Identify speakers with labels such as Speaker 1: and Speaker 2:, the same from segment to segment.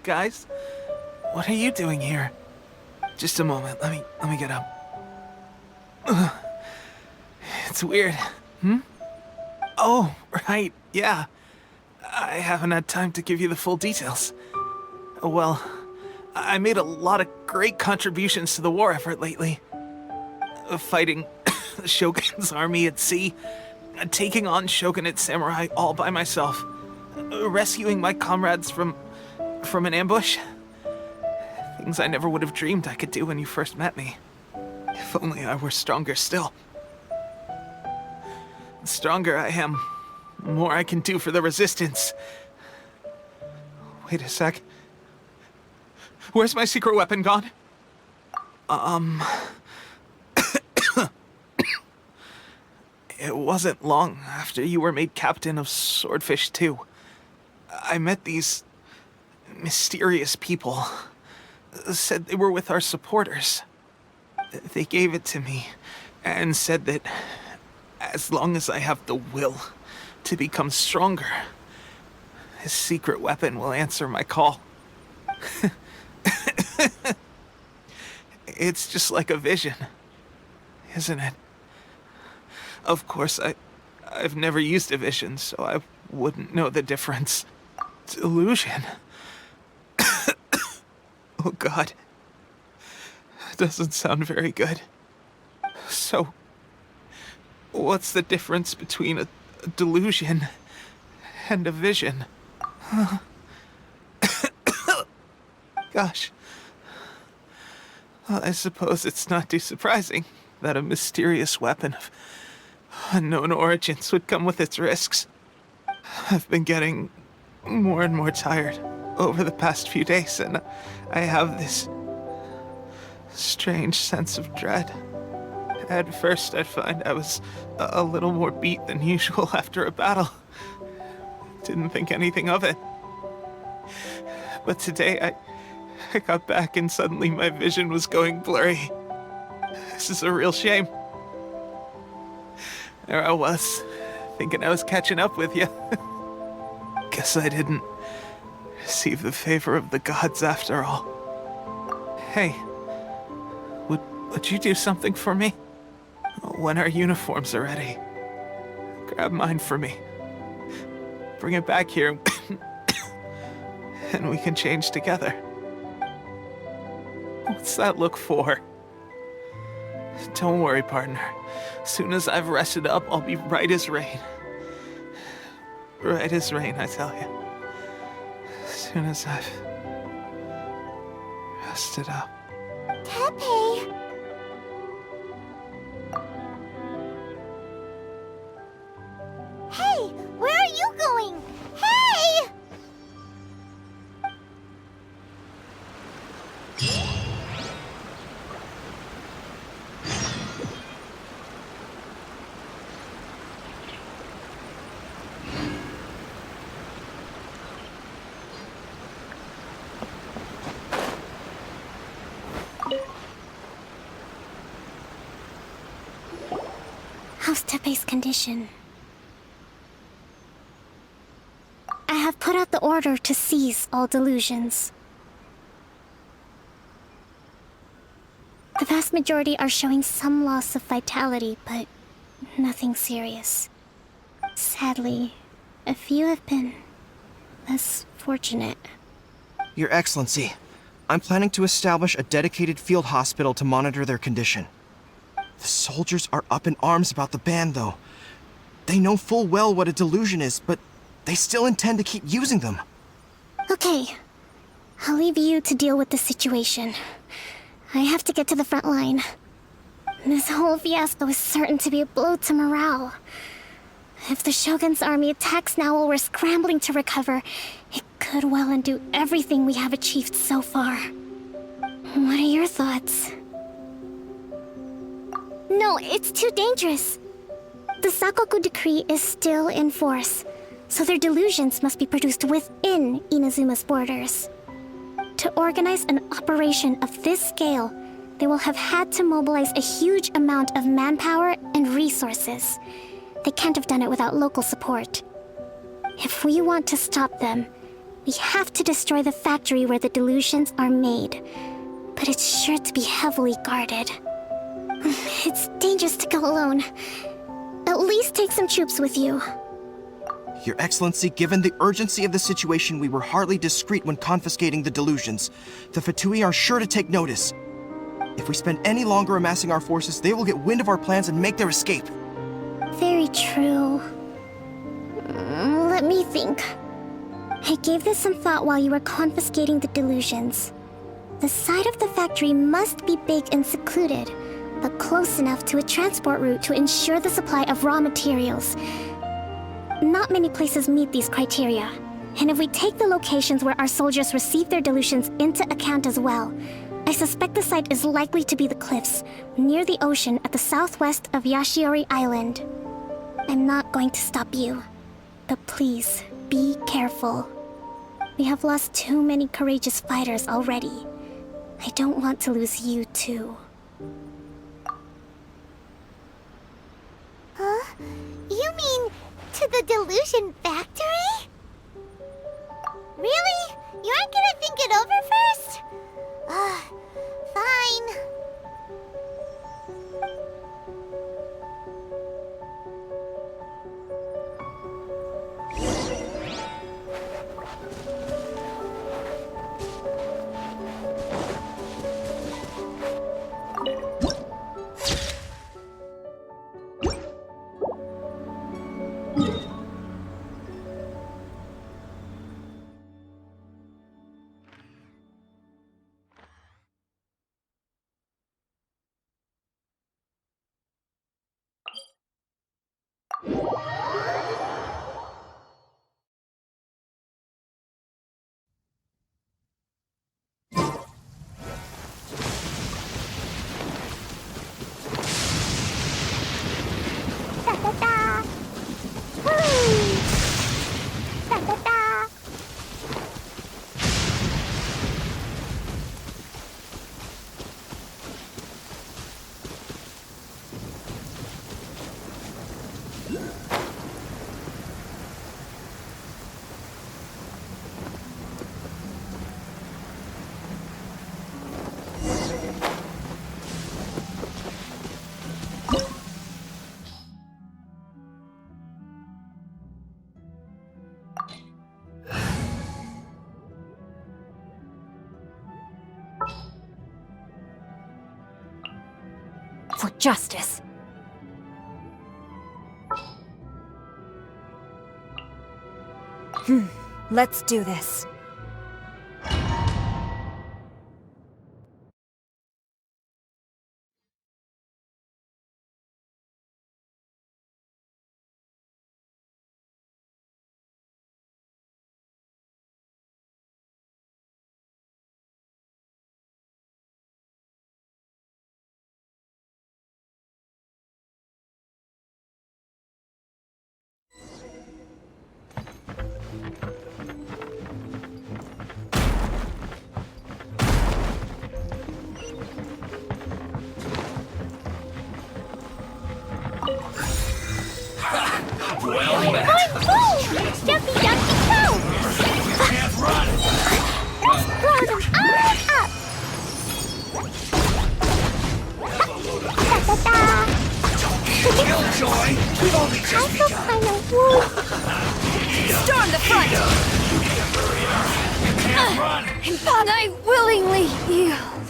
Speaker 1: guys. What are you doing here? Just a moment, let me get up. Ugh. It's weird. Oh, right, yeah. I haven't had time to give you the full details. Well, I made a lot of great contributions to the war effort lately. Fighting the Shogun's army at sea, taking on Shogunate samurai all by myself, rescuing my comrades from an ambush. Things I never would have dreamed I could do when you first met me. If only I were stronger still. The stronger I am, the more I can do for the Resistance. Wait a sec. Where's my secret weapon gone? It wasn't long after you were made captain of Swordfish 2. I met these mysterious people. Said they were with our supporters. They gave it to me and said that as long as I have the will to become stronger, his secret weapon will answer my call. It's just like a vision, isn't it? Of course, I've never used a vision, so I wouldn't know the difference. Delusion. Oh God. Doesn't sound very good. So, what's the difference between a delusion and a vision? Gosh. Well, I suppose it's not too surprising that a mysterious weapon of unknown origins would come with its risks. I've been getting more and more tired over the past few days, and I have this strange sense of dread. At first, I'd find I was a little more beat than usual after a battle. Didn't think anything of it. But today, I got back and suddenly my vision was going blurry. This is a real shame. There I was, thinking I was catching up with you. Guess I didn't receive the favor of the gods after all. Hey, would you do something for me? When our uniforms are ready, grab mine for me. Bring it back here, and we can change together. What's that look for? Don't worry, partner. As soon as I've rested up, I'll be right as rain. Right as rain, I tell you. As soon as I've rested up.
Speaker 2: Teppei! Hey! Where are you going? Hey! How's Teppei's condition? I have put out the order to cease all delusions. The vast majority are showing some loss of vitality, but nothing serious. Sadly, a few have been less fortunate.
Speaker 3: Your Excellency, I'm planning to establish a dedicated field hospital to monitor their condition. The soldiers are up in arms about the ban, though. They know full well what a delusion is, but they still intend to keep using them.
Speaker 2: Okay. I'll leave you to deal with the situation. I have to get to the front line. This whole fiasco is certain to be a blow to morale. If the Shogun's army attacks now while we're scrambling to recover, it could well undo everything we have achieved so far. What are your thoughts? No, it's too dangerous. The Sakoku decree is still in force, so their delusions must be produced within Inazuma's borders. To organize an operation of this scale, they will have had to mobilize a huge amount of manpower and resources. They can't have done it without local support. If we want to stop them, We have to destroy the factory where the delusions are made, but it's sure to be heavily guarded. It's dangerous to go alone. At least take some troops with you.
Speaker 3: Your Excellency, given the urgency of the situation, we were hardly discreet when confiscating the delusions. The Fatui are sure to take notice. If we spend any longer amassing our forces, they will get wind of our plans and make their escape.
Speaker 2: Very true. Let me think. I gave this some thought while you were confiscating the delusions. The side of the factory must be big and secluded, but close enough to a transport route to ensure the supply of raw materials. Not many places meet these criteria, and if we take the locations where our soldiers receive their delusions into account as well, I suspect the site is likely to be the cliffs, near the ocean at the southwest of Yashiori Island. I'm not going to stop you, but please, be careful. We have lost too many courageous fighters already. I don't want to lose you too.
Speaker 4: Huh? You mean to the delusion factory? Really? You aren't gonna think it over first? Fine. Da-da-da! Woo! Da-da-da!
Speaker 5: For justice. Let's do this.
Speaker 4: Well met. Jumpy, jumpy, go!
Speaker 6: Can't run!
Speaker 4: Let's blow them all up! Da-da-da!
Speaker 6: Killjoy! We've only
Speaker 4: I
Speaker 6: just
Speaker 4: feel
Speaker 6: begun!
Speaker 4: kind of woo!
Speaker 5: Storm the front!
Speaker 6: You can't run!
Speaker 5: And I willingly yield.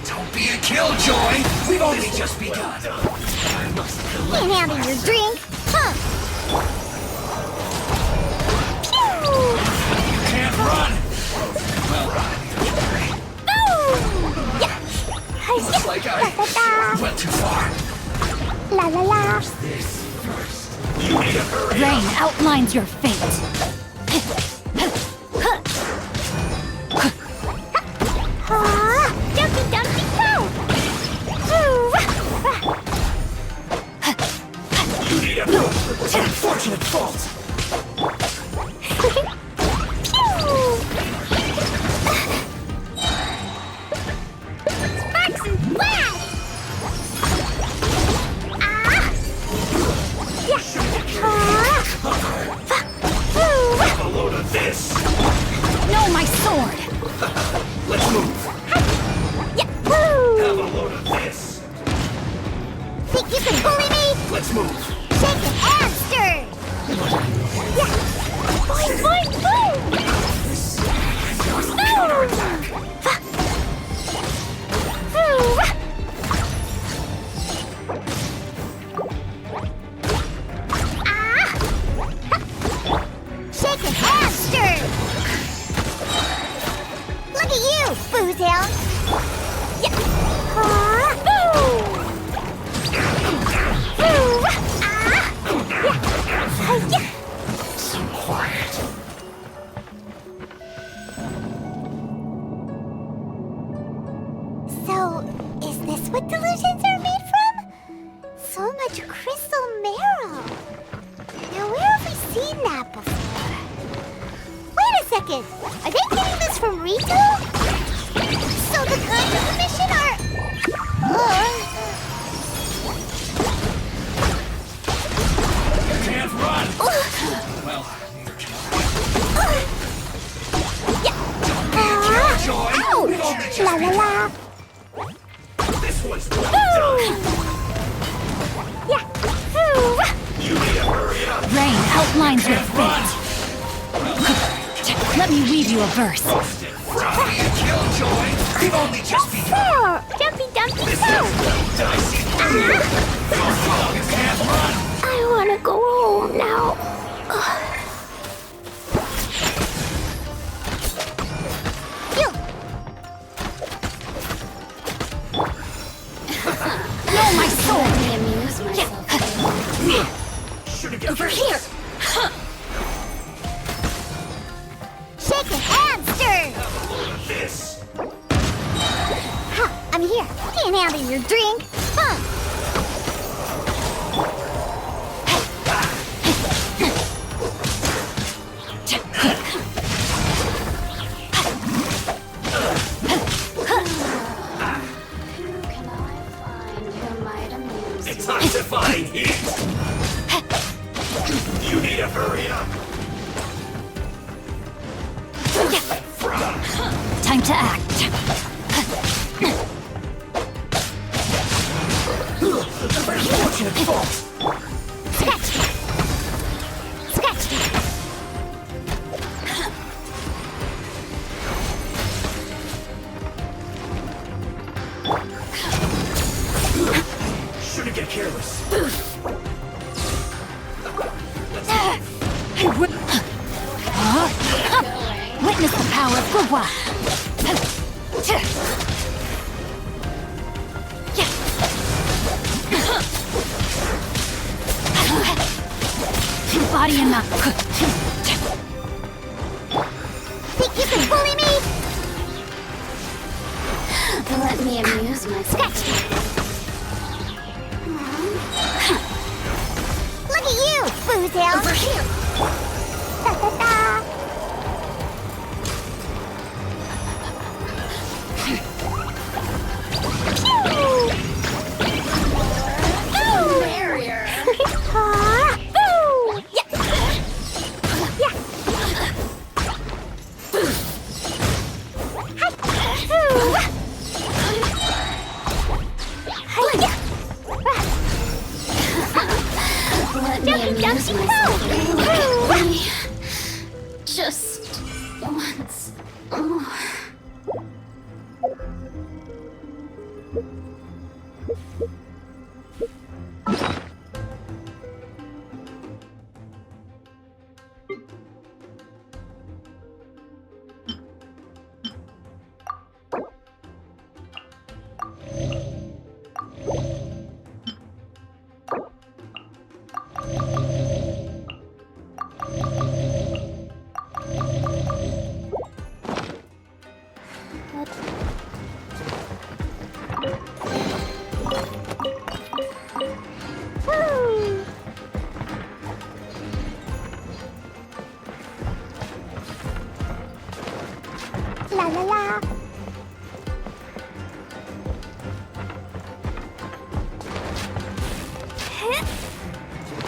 Speaker 6: Don't be a killjoy! We've only just begun!
Speaker 4: Can't handle your drink! Huh! Pew!
Speaker 6: You can't run!
Speaker 4: Boom! Yeah!
Speaker 6: Looks like I
Speaker 4: Da-da-da!
Speaker 6: went too far.
Speaker 4: La la la!
Speaker 6: This first. You need to hurry up!
Speaker 5: Rain outlines your fate.
Speaker 4: Ah! Jumpy, jumpy, go! Ooh!
Speaker 6: You need to move! It's an unfortunate fault!
Speaker 4: Pew! Sparks and flash! Ah! Yeah! Ah! Foozle! Yeah! Boo! Boo! Yeah!
Speaker 6: So quiet.
Speaker 4: So, is this what delusions are made from? So much crystal marrow. Now, where have we seen that before? Wait a second. Are they getting this from Rito? So the goods of the mission are...
Speaker 6: You can't run! Well, neither can I. Killjoy! We've only just
Speaker 4: La la la.
Speaker 6: This one's
Speaker 4: Boo! Yeah. Boo!
Speaker 6: You need to hurry up!
Speaker 5: Rain outlines your fate. Let me weave you a verse.
Speaker 6: Killjoy! We've only just begun!
Speaker 4: Oh, Dumpy Dumpy
Speaker 6: This
Speaker 4: Boo!
Speaker 6: is dicey for you! You can't run!
Speaker 2: I wanna go home now.
Speaker 4: You!
Speaker 5: Know my soul.
Speaker 2: Let me amuse myself.
Speaker 6: Should've get
Speaker 5: Over here.
Speaker 4: Shake a hamster!
Speaker 6: this!
Speaker 4: Huh, I'm here. Can't handle your drink. Huh.
Speaker 6: It's not defying heat! You need to hurry up!
Speaker 5: Time to act.
Speaker 6: Unfortunate fault!
Speaker 4: Scratch that. Scratch that.
Speaker 6: Shouldn't get careless.
Speaker 5: Witness the power of Gugwa. Body and mouth.
Speaker 4: Think you can bully me?
Speaker 2: Let me amuse myself.
Speaker 4: Scratch that. Look at you, Foozle.
Speaker 5: Over here.
Speaker 4: Da da da.
Speaker 2: Barrier.
Speaker 4: Boo! Yeah. Yeah. Hi. Boo. Hi. Yeah.
Speaker 2: Let me
Speaker 4: Dumpy
Speaker 2: amuse
Speaker 4: Dumpy
Speaker 2: myself.
Speaker 4: Boo.
Speaker 2: Just once more.
Speaker 4: Woo. La la la.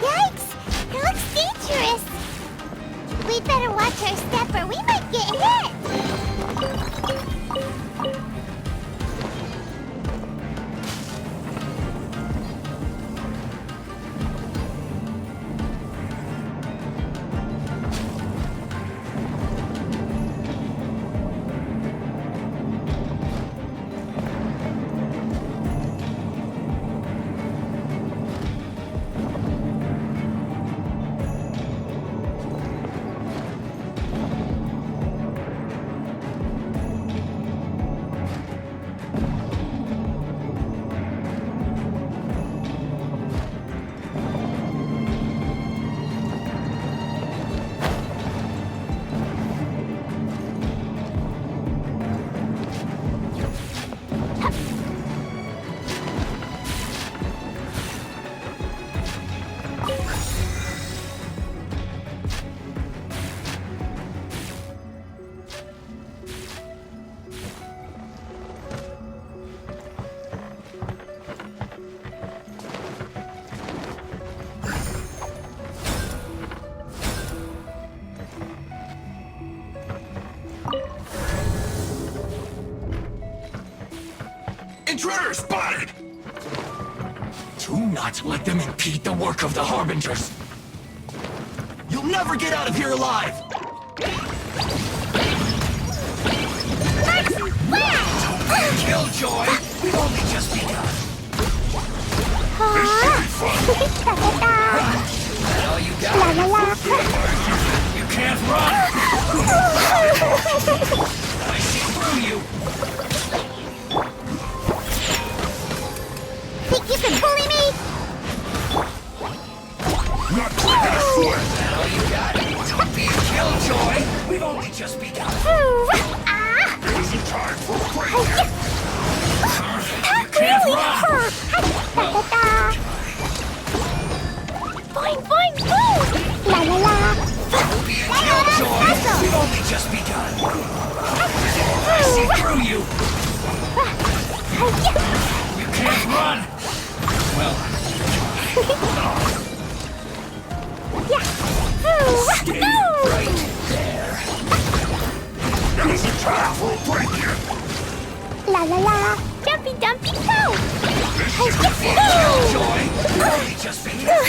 Speaker 4: Yikes! It looks dangerous. We'd better watch our step or we might get hit.
Speaker 6: Intruder spotted! Do not let them impede the work of the Harbingers. You'll never get out of here alive! Don't be a killjoy! We've only just begun. This should be fun. That all you got? You can't run! I see through you!
Speaker 4: Think you can bully me?
Speaker 6: Not quick and sweat! That all you got? Don't be a killjoy! We've only just begun. There isn't time for a break yet. You can't run!
Speaker 4: Boing, boing, boom! La la la!
Speaker 6: Don't be a killjoy! We've only just begun. I see through you! You can't run! Well... Stay right there. There isn't time for a break yet.
Speaker 4: La la la! Jumpy dumpy go!
Speaker 6: Killjoy! We've only just begun.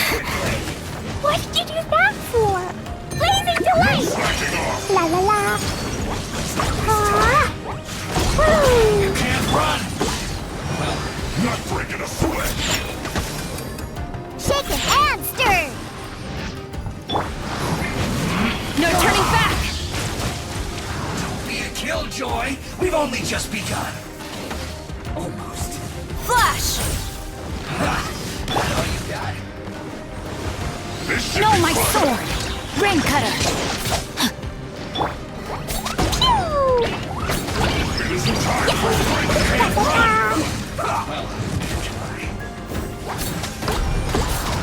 Speaker 4: What did you do that for? Blazing delight! La la la!
Speaker 6: You can't run! Well, not breaking a sweat!
Speaker 4: Shaken and stirred!
Speaker 5: No turning back!
Speaker 6: Don't be a killjoy! We've only just begun. Almost.
Speaker 5: Flash!
Speaker 6: That all you got? This should
Speaker 5: No,
Speaker 6: be
Speaker 5: my
Speaker 6: fun.
Speaker 5: sword! Rain cutter!
Speaker 6: It isn't time for a break. Can't run! Well,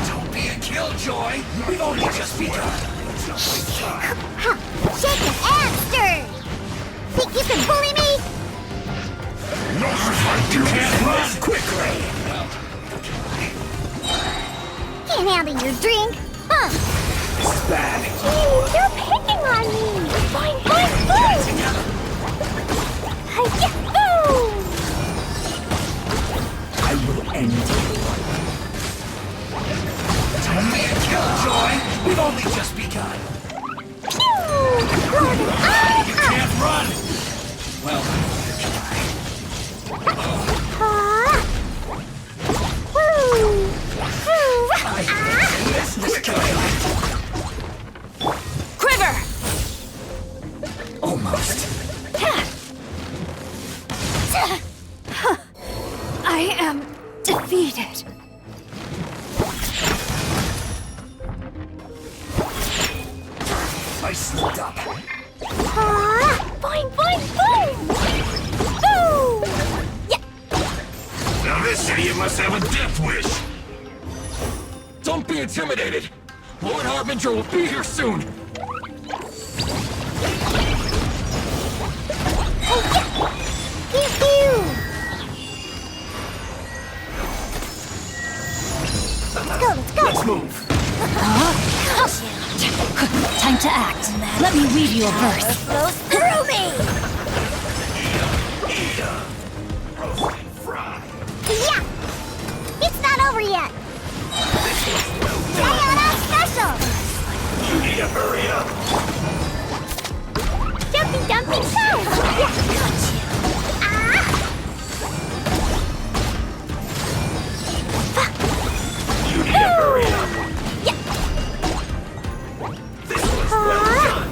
Speaker 6: don't be a killjoy! We've only just begun.
Speaker 4: Shaken and stirred! Think you can bully me?
Speaker 6: No, you can't run quickly! Well,
Speaker 4: Can't handle your drink? Huh?
Speaker 6: this is bad.
Speaker 4: You're picking on me! Boing, boing, boing! Yahoo!
Speaker 6: I will end you. Don't be a killjoy! We've only just begun.
Speaker 4: Pew!
Speaker 6: You can't run! Well, this guy.
Speaker 5: Quiver!
Speaker 6: Almost.
Speaker 5: I am defeated.
Speaker 6: I slipped up.
Speaker 4: Boing, boing, boing! Boom!
Speaker 6: Now this idiot must have a death wish. Don't be intimidated. Lord Harbinger will be here soon.
Speaker 4: Pew, pew! Let's go, let's go!
Speaker 6: Let's move.
Speaker 5: Time to act. Let me read you a verse.
Speaker 4: Flows through me! Yeah! It's not over yet! Sayonara special!
Speaker 6: You need to hurry up.
Speaker 4: Jumpy dumpy go! Yeah!
Speaker 6: You need to hurry up.
Speaker 4: Yeah!
Speaker 6: This was well done.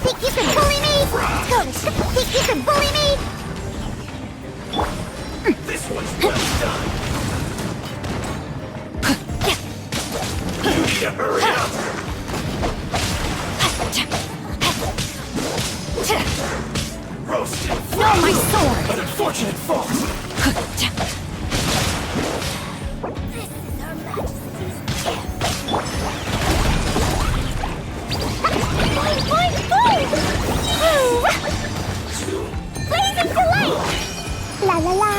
Speaker 4: Think you can bully me? Let's go, let's go! Think you can bully me?
Speaker 6: This one's well done. You need to hurry up. Roasted.
Speaker 5: No, my sword!
Speaker 6: An unfortunate fault.
Speaker 4: This is Her Majesty's gift. Boing, boing, boing! Blazing delight! La la la!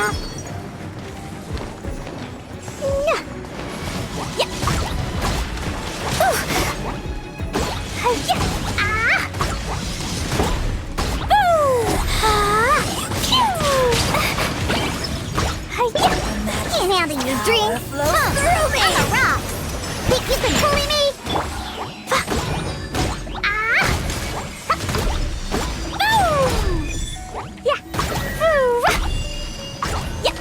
Speaker 4: Yeah! Ooh. Yeah! Ah!
Speaker 2: Dream
Speaker 5: flows through me.
Speaker 2: I'm a rock. Think you can bully me? Boom! Yeah. Yeah.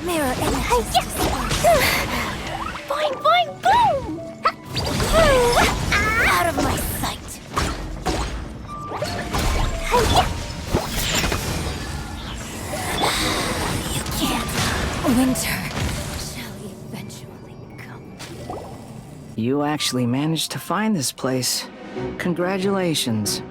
Speaker 5: Mirror image.
Speaker 2: Boing, boing, boom!
Speaker 5: Out of my sight. You can't. Winter shall eventually come.
Speaker 7: You actually managed to find this place. Congratulations.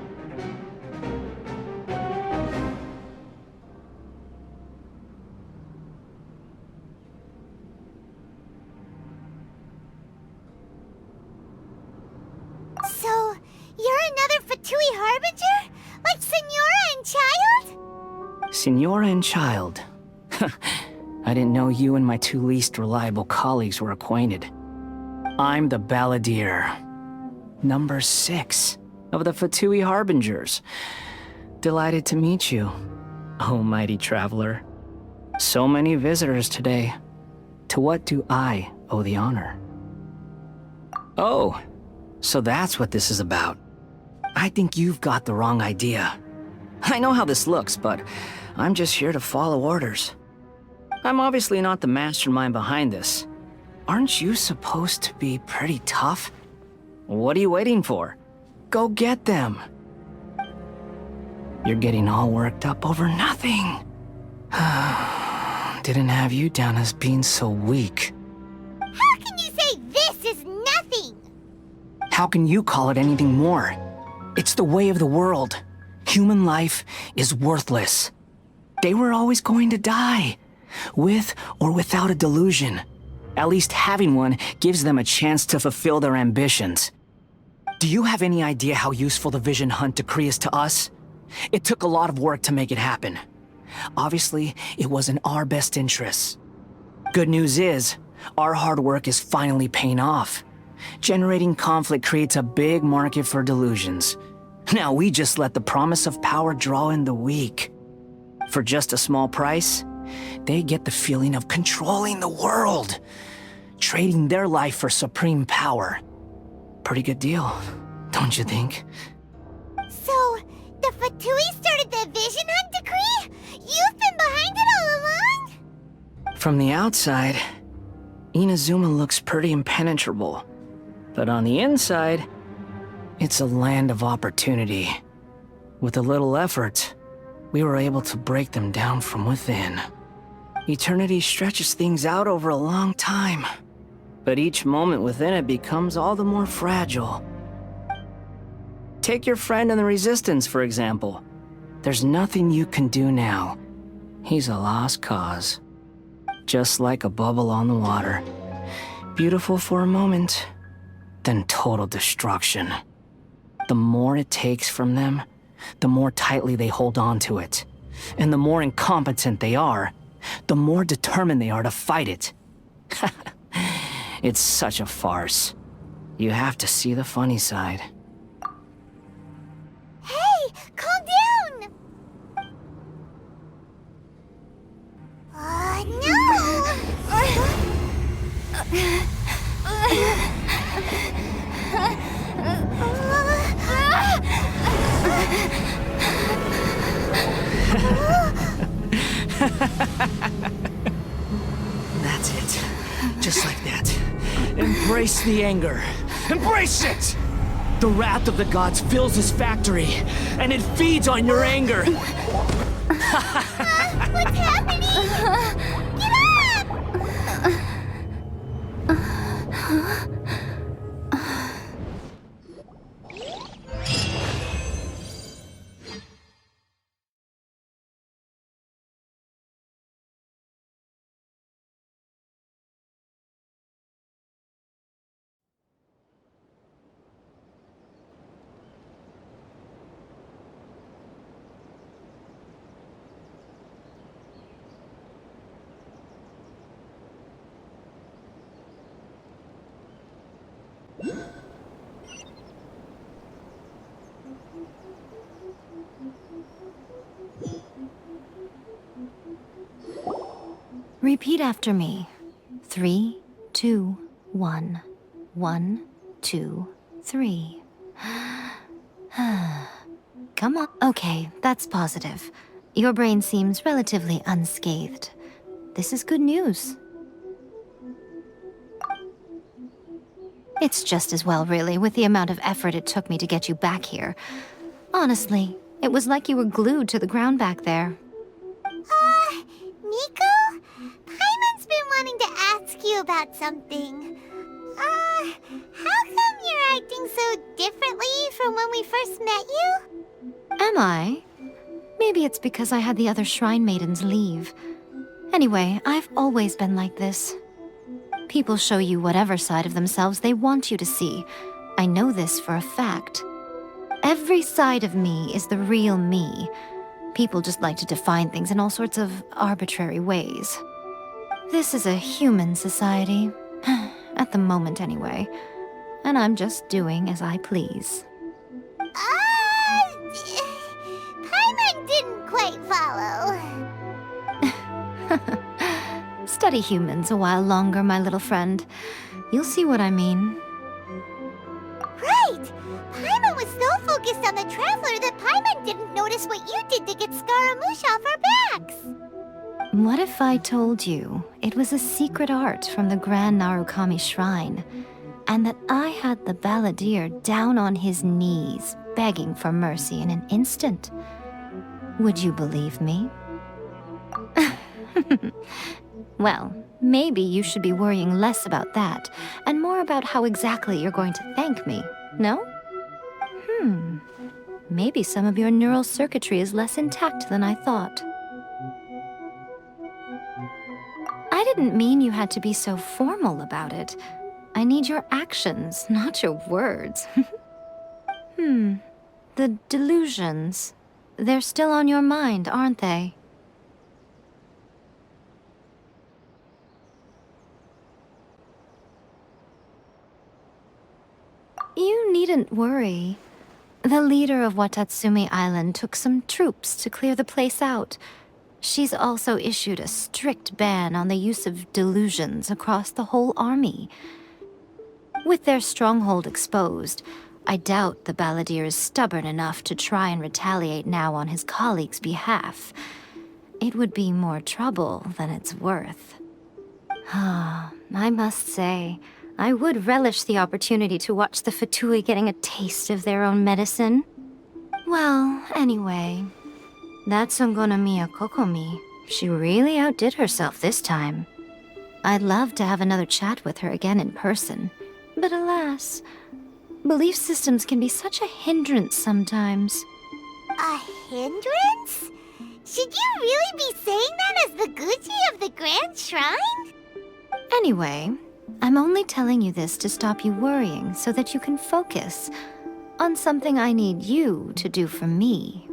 Speaker 4: So, you're another Fatui Harbinger? Like Senora and Child?
Speaker 7: Senora and Child. I didn't know you and my two least reliable colleagues were acquainted. I'm the Balladeer. Number 6 of the Fatui Harbingers. Delighted to meet you, oh mighty traveler. So many visitors today. To what do I owe the honor? Oh, so that's what this is about. I think you've got the wrong idea. I know how this looks, but I'm just here to follow orders. I'm obviously not the mastermind behind this. Aren't you supposed to be pretty tough? What are you waiting for? Go get them. You're getting all worked up over nothing. Didn't have you down as being so weak.
Speaker 4: How can you say this is nothing?
Speaker 7: How can you call it anything more? It's the way of the world. Human life is worthless. They were always going to die, with or without a delusion. At least having one gives them a chance to fulfill their ambitions. Do you have any idea how useful the Vision Hunt decree is to us? It took a lot of work to make it happen. Obviously, it was in our best interests. Good news is, our hard work is finally paying off. Generating conflict creates a big market for delusions. Now we just let the promise of power draw in the weak. For just a small price, they get the feeling of controlling the world, trading their life for supreme power. Pretty good deal, don't you think?
Speaker 4: So, the Fatui started the Vision Hunt decree? You've been behind it all along?
Speaker 7: From the outside, Inazuma looks pretty impenetrable. But on the inside, it's a land of opportunity. With a little effort, we were able to break them down from within. Eternity stretches things out over a long time, but each moment within it becomes all the more fragile. Take your friend in the Resistance, for example. There's nothing you can do now. He's a lost cause. Just like a bubble on the water. Beautiful for a moment, then total destruction. The more it takes from them, the more tightly they hold on to it. And the more incompetent they are, the more determined they are to fight it. It's such a farce. You have to see the funny side.
Speaker 4: Hey, calm down!
Speaker 7: That's it. Just like that. Embrace the anger. Embrace it! The wrath of the gods fills this factory, and it feeds on your anger.
Speaker 4: What's happening? Get up!
Speaker 8: Repeat after me. 3, 2, 1. 1, 2, 3. Come on. Okay, that's positive. Your brain seems relatively unscathed. This is good news. It's just as well, really, with the amount of effort it took me to get you back here. Honestly, it was like you were glued to the ground back there.
Speaker 4: Miko? Paimon's been wanting to ask you about something. How come you're acting so differently from when we first met you?
Speaker 8: Am I? Maybe it's because I had the other Shrine Maidens leave. Anyway, I've always been like this. People show you whatever side of themselves they want you to see. I know this for a fact. Every side of me is the real me. People just like to define things in all sorts of arbitrary ways. This is a human society. At the moment, anyway. And I'm just doing as I please.
Speaker 4: Paimon didn't quite follow.
Speaker 8: Study humans a while longer, my little friend. You'll see what I mean.
Speaker 4: Right! Paimon was so focused on the Traveler that Paimon didn't notice what you did to get Scaramouche off our backs.
Speaker 8: What if I told you it was a secret art from the Grand Narukami Shrine, and that I had the balladeer down on his knees, begging for mercy in an instant? Would you believe me? Well, maybe you should be worrying less about that, and more about how exactly you're going to thank me, no? Maybe some of your neural circuitry is less intact than I thought. I didn't mean you had to be so formal about it. I need your actions, not your words. The delusions. They're still on your mind, aren't they? You needn't worry. The leader of Watatsumi Island took some troops to clear the place out. She's also issued a strict ban on the use of delusions across the whole army. With their stronghold exposed, I doubt the balladeer is stubborn enough to try and retaliate now on his colleagues' behalf. It would be more trouble than it's worth. I must say, I would relish the opportunity to watch the Fatui getting a taste of their own medicine. Well, anyway, that Songonomiya Kokomi, she really outdid herself this time. I'd love to have another chat with her again in person, but alas, belief systems can be such a hindrance sometimes.
Speaker 4: A hindrance? Should you really be saying that as the Gucci of the Grand Shrine?
Speaker 8: Anyway, I'm only telling you this to stop you worrying so that you can focus on something I need you to do for me.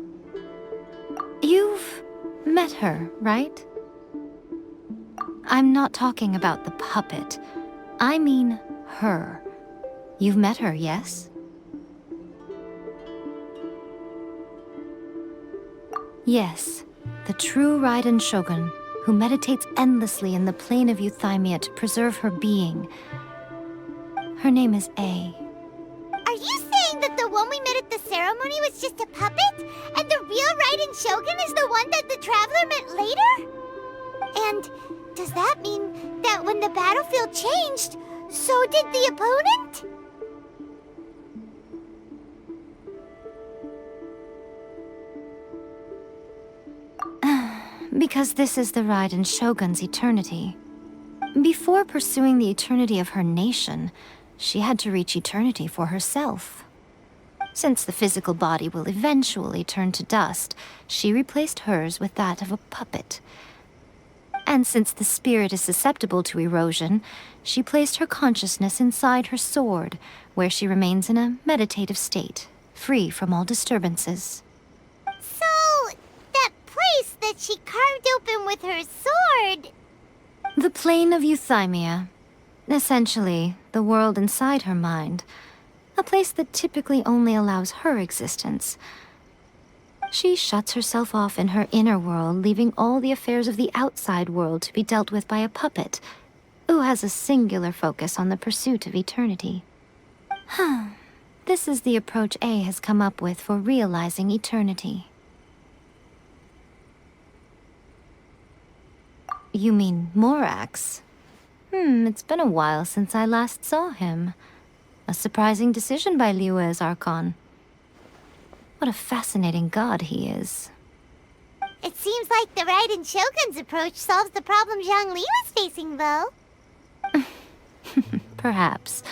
Speaker 8: You've met her, right? I'm not talking about the puppet. I mean her. You've met her, yes? Yes, the true Raiden Shogun, who meditates endlessly in the plane of Euthymia to preserve her being. Her name is A.
Speaker 4: Are you saying that the one we met at the ceremony was just a puppet? And the real Raiden Shogun is the one that the Traveler met later? And does that mean that when the battlefield changed, so did the opponent?
Speaker 8: Because this is the Raiden Shogun's eternity. Before pursuing the eternity of her nation, she had to reach eternity for herself. Since the physical body will eventually turn to dust, she replaced hers with that of a puppet. And since the spirit is susceptible to erosion, she placed her consciousness inside her sword, where she remains in a meditative state, free from all disturbances.
Speaker 4: So, that place that she carved open with her sword...
Speaker 8: The plane of Euthymia. Essentially, the world inside her mind. A place that typically only allows her existence. She shuts herself off in her inner world, leaving all the affairs of the outside world to be dealt with by a puppet, who has a singular focus on the pursuit of eternity. This is the approach A has come up with for realizing eternity. You mean Morax? It's been a while since I last saw him. A surprising decision by Liyue's Archon. What a fascinating god he is.
Speaker 4: It seems like the Raiden Shogun's approach solves the problem Zhongli was facing, though.
Speaker 8: Perhaps.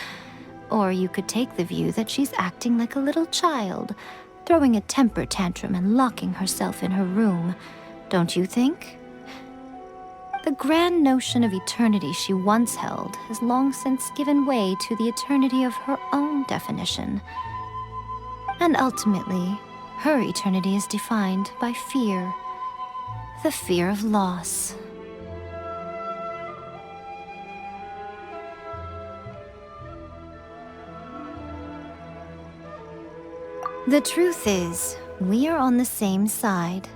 Speaker 8: Or you could take the view that she's acting like a little child, throwing a temper tantrum and locking herself in her room. Don't you think? The grand notion of eternity she once held has long since given way to the eternity of her own definition. And ultimately, her eternity is defined by fear. The fear of loss. The truth is, we are on the same side.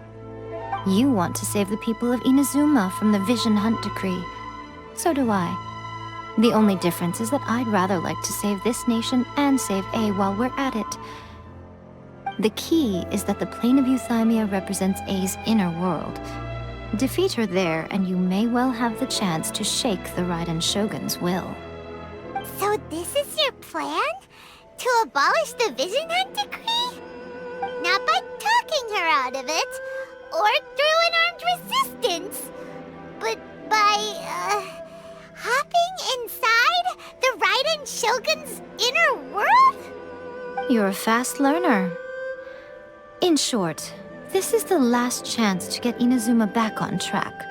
Speaker 8: You want to save the people of Inazuma from the Vision Hunt decree. So do I. The only difference is that I'd rather like to save this nation and save A while we're at it. The key is that the plane of Euthymia represents A's inner world. Defeat her there, and you may well have the chance to shake the Raiden Shogun's will.
Speaker 4: So this is your plan? To abolish the Vision Hunt decree? Not by talking her out of it, or through an armed resistance, but by, hopping inside the Raiden Shogun's inner world?
Speaker 8: You're a fast learner. In short, this is the last chance to get Inazuma back on track.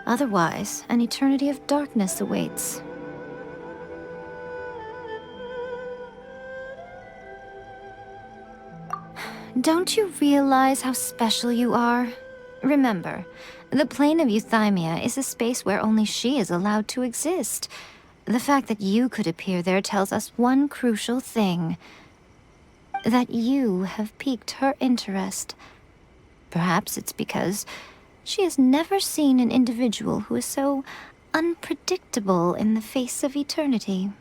Speaker 8: Otherwise, an eternity of darkness awaits. Don't you realize how special you are? Remember, the plane of Euthymia is a space where only she is allowed to exist. The fact that you could appear there tells us one crucial thing. That you have piqued her interest. Perhaps it's because she has never seen an individual who is so unpredictable in the face of eternity.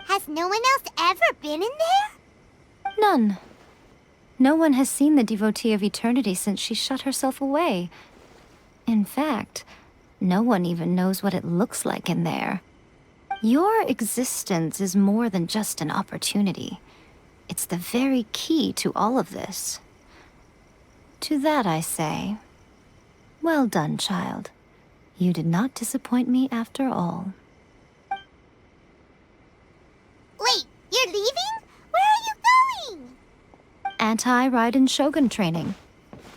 Speaker 4: Has no one else ever been in there?
Speaker 8: None. No one has seen the devotee of eternity since she shut herself away. In fact, no one even knows what it looks like in there. Your existence is more than just an opportunity. It's the very key to all of this. To that I say, well done, child. You did not disappoint me after all.
Speaker 4: Wait, you're leaving? Where are you going?
Speaker 8: Anti-Raiden Shogun training.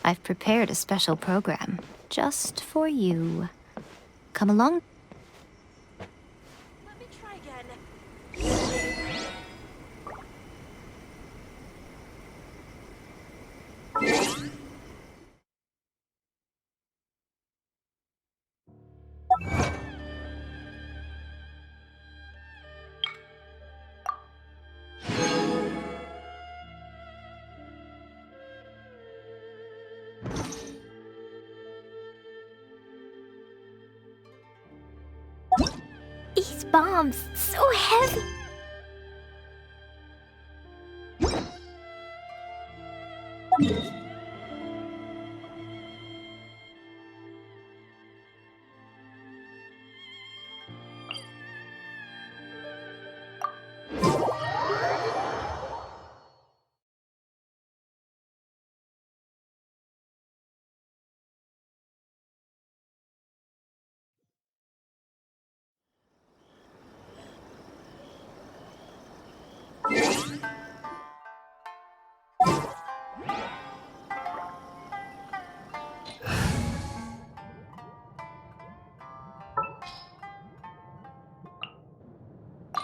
Speaker 8: I've prepared a special program just for you. Come along.
Speaker 5: Let me try again.
Speaker 2: These bombs, so heavy.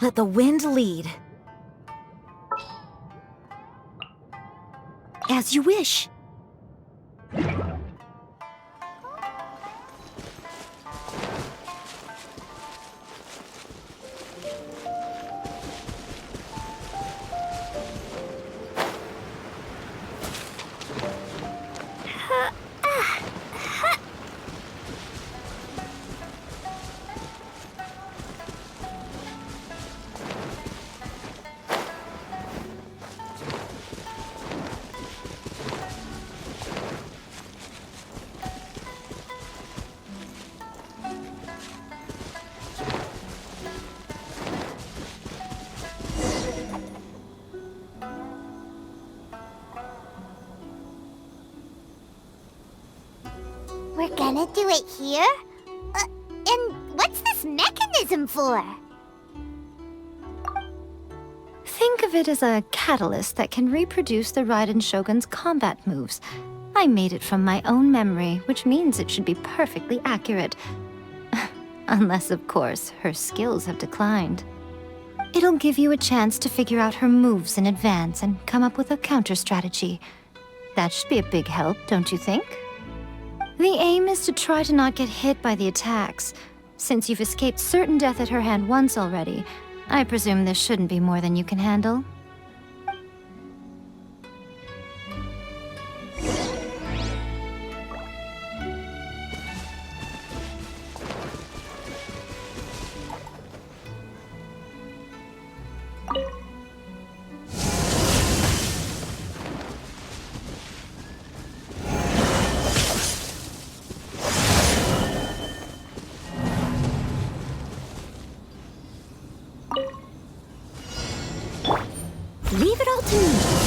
Speaker 5: Let the wind lead. As you wish.
Speaker 4: We're gonna do it here? And what's this mechanism for?
Speaker 8: Think of it as a catalyst that can reproduce the Raiden Shogun's combat moves. I made it from my own memory, which means it should be perfectly accurate. Unless, of course, her skills have declined. It'll give you a chance to figure out her moves in advance and come up with a counter strategy. That should be a big help, don't you think? The aim is to try to not get hit by the attacks. Since you've escaped certain death at her hand once already, I presume this shouldn't be more than you can handle.
Speaker 2: Leave it all to me.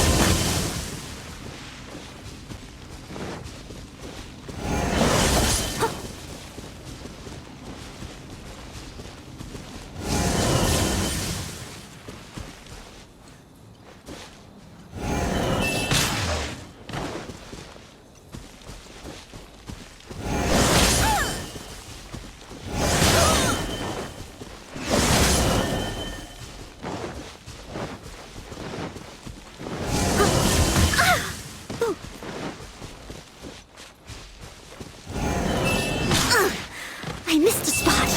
Speaker 2: I missed a spot.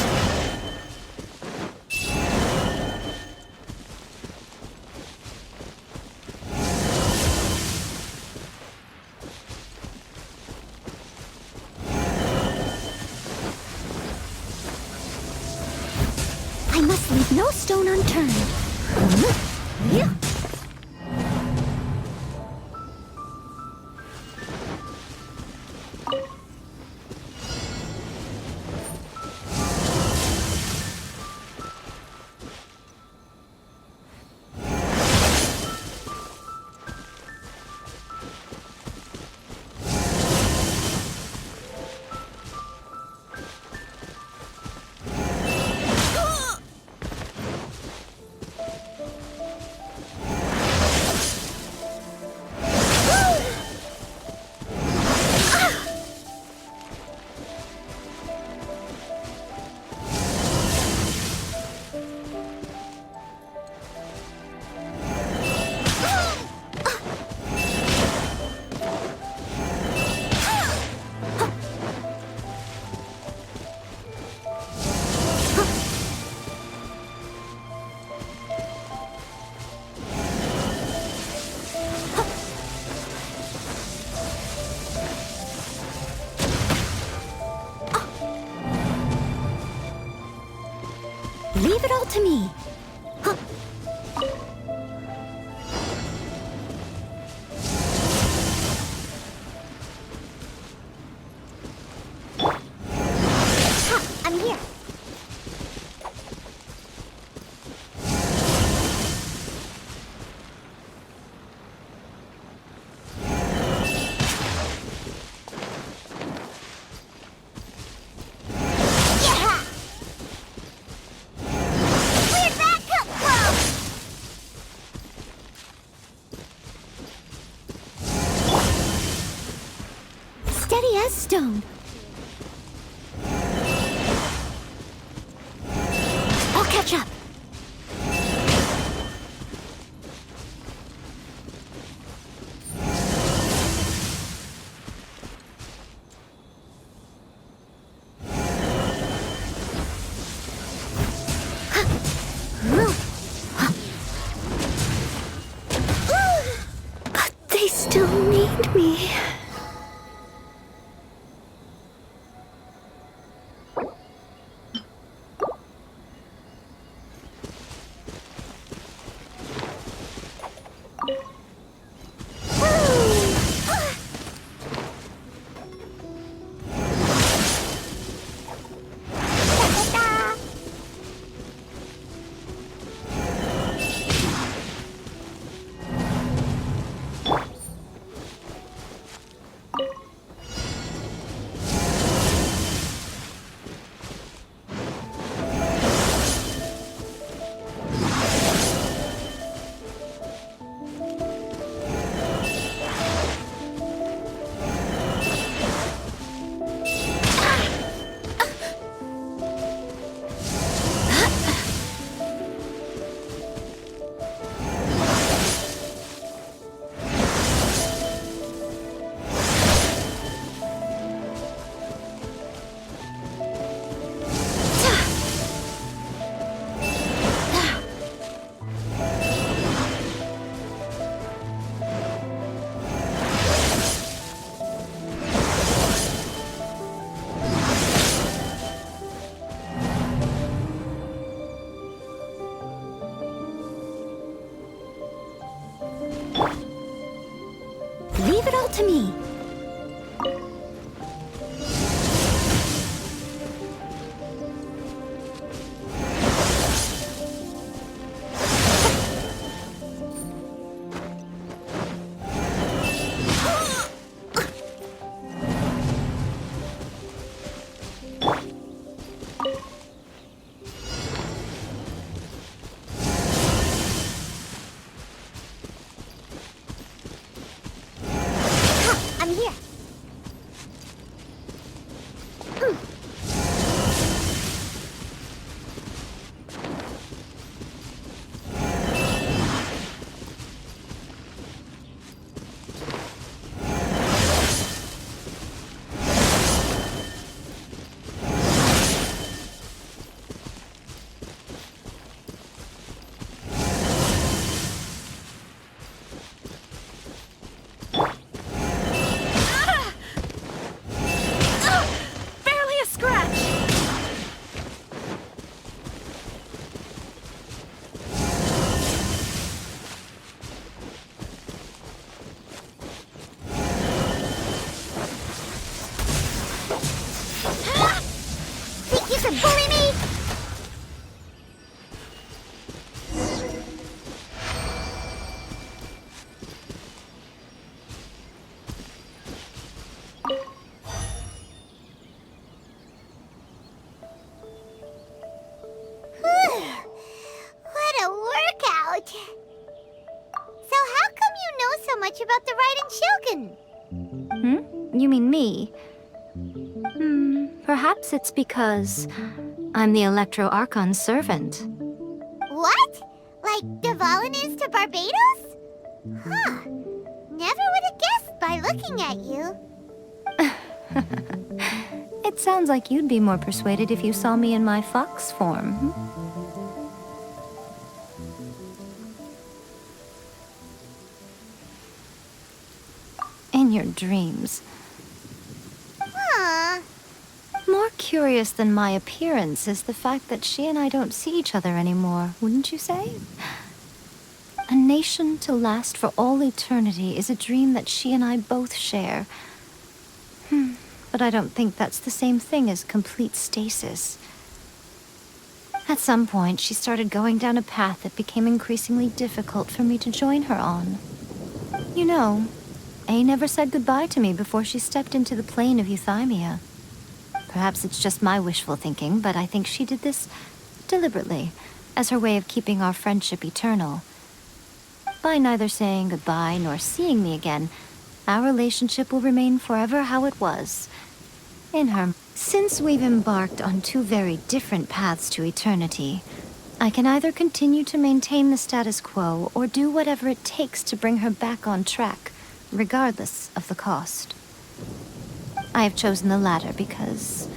Speaker 2: I must leave no stone unturned. Yeah. Leave it all to me. Huh. I'm here. Steady as stone. I'll catch up. But they still need me.
Speaker 5: visible to me.
Speaker 4: I'm here.
Speaker 5: Barely a scratch.
Speaker 4: Think you can bully me? What a workout! So how come you know so much about the Raiden Shogun?
Speaker 8: You mean me? Perhaps it's because I'm the Electro Archon's servant.
Speaker 4: What? Like Dvalin is to Barbados? Huh. Never would have guessed by looking at you.
Speaker 8: It sounds like you'd be more persuaded if you saw me in my fox form. In your dreams.
Speaker 4: Huh.
Speaker 8: More curious than my appearance is the fact that she and I don't see each other anymore, wouldn't you say? A nation to last for all eternity is a dream that she and I both share. But I don't think that's the same thing as complete stasis. At some point, she started going down a path that became increasingly difficult for me to join her on. You know, A never said goodbye to me before she stepped into the plane of euthymia. Perhaps it's just my wishful thinking, but I think she did this deliberately, as her way of keeping our friendship eternal. By neither saying goodbye nor seeing me again, our relationship will remain forever how it was. In her. Since we've embarked on two very different paths to eternity, I can either continue to maintain the status quo or do whatever it takes to bring her back on track, regardless of the cost. I have chosen the latter because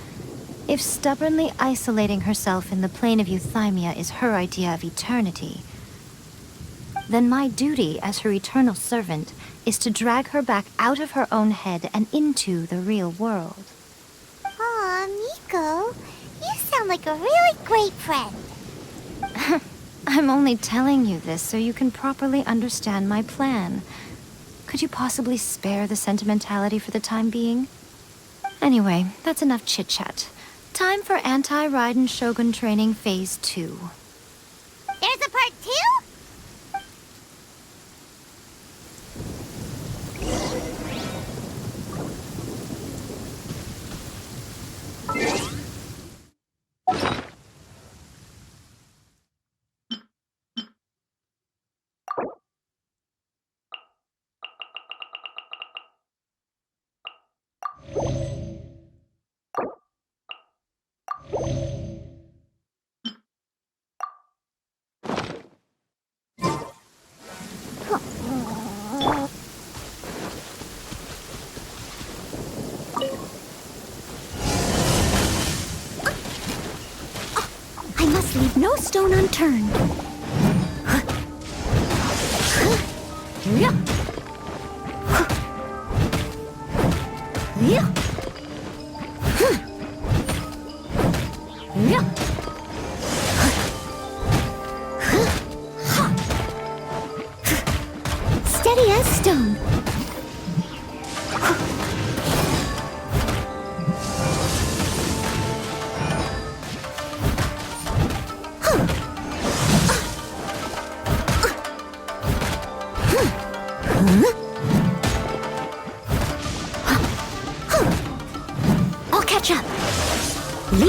Speaker 8: if stubbornly isolating herself in the plane of euthymia is her idea of eternity, then my duty as her eternal servant is to drag her back out of her own head and into the real world.
Speaker 4: Aw, Miko, you sound like a really great friend.
Speaker 8: I'm only telling you this so you can properly understand my plan. Could you possibly spare the sentimentality for the time being? Anyway, that's enough chit-chat. Time for Anti-Raiden Shogun Training Phase 2.
Speaker 4: There's a part 2?
Speaker 5: I must leave no stone unturned.
Speaker 2: Steady as stone.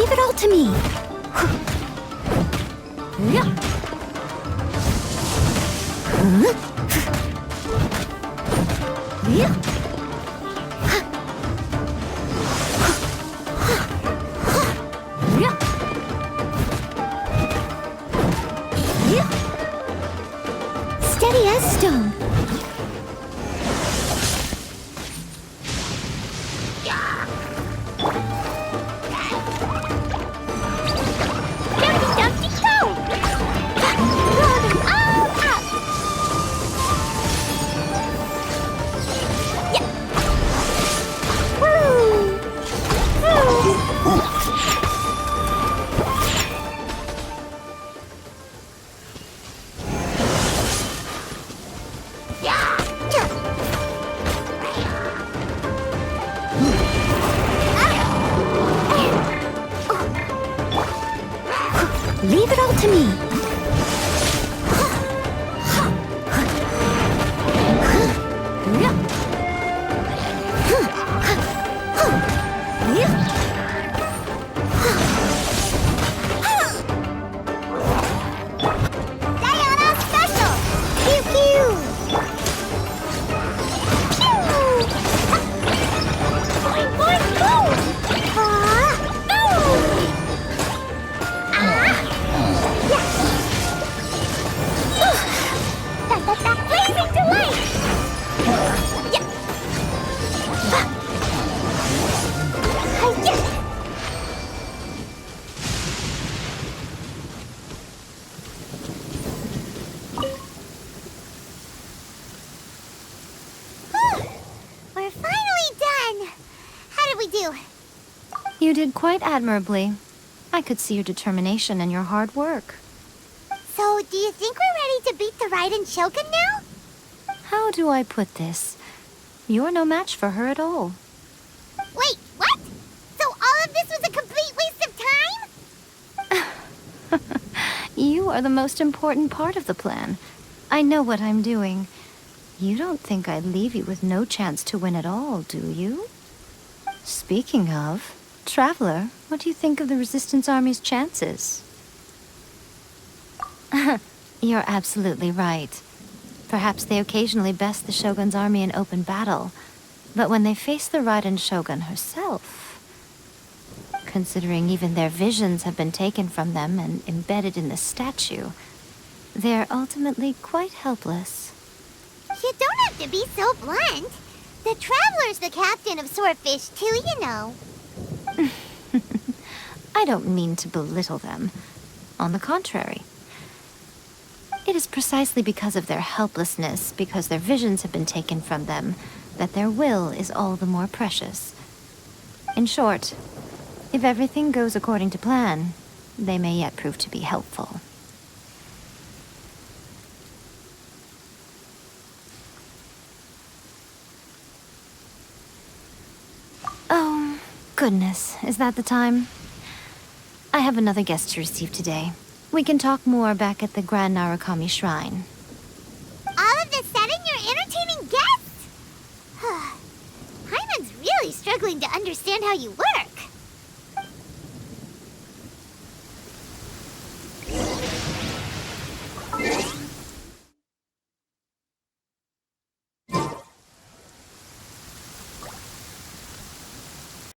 Speaker 5: Leave it all to me. Yeah. Yeah. Steady as stone. Leave it all to me.
Speaker 4: Diana Special! Pew pew! Pew! Boing boing boom! Boom! Blazing delight! Yeah. We're finally done! How did we do?
Speaker 8: You did quite admirably. I could see your determination and your hard work.
Speaker 4: So, do you think we're ready to beat the Raiden Shogun now?
Speaker 8: How do I put this? You're no match for her at all.
Speaker 4: Wait, what? So all of this was a complete waste of time?
Speaker 8: You are the most important part of the plan. I know what I'm doing. You don't think I'd leave you with no chance to win at all, do you? Speaking of, Traveler, what do you think of the Resistance Army's chances? You're absolutely right. Perhaps they occasionally best the Shogun's army in open battle, but when they face the Raiden Shogun herself, considering even their visions have been taken from them and embedded in the statue, they're ultimately quite helpless.
Speaker 4: You don't have to be so blunt. The Traveler's the captain of Swordfish too, you know.
Speaker 8: I don't mean to belittle them. On the contrary. It is precisely because of their helplessness, because their visions have been taken from them, that their will is all the more precious. In short, if everything goes according to plan, they may yet prove to be helpful. Oh, goodness, is that the time? I have another guest to receive today. We can talk more back at the Grand Narukami Shrine.
Speaker 4: All of a sudden, you're entertaining guests? Paimon's really struggling to understand how you work.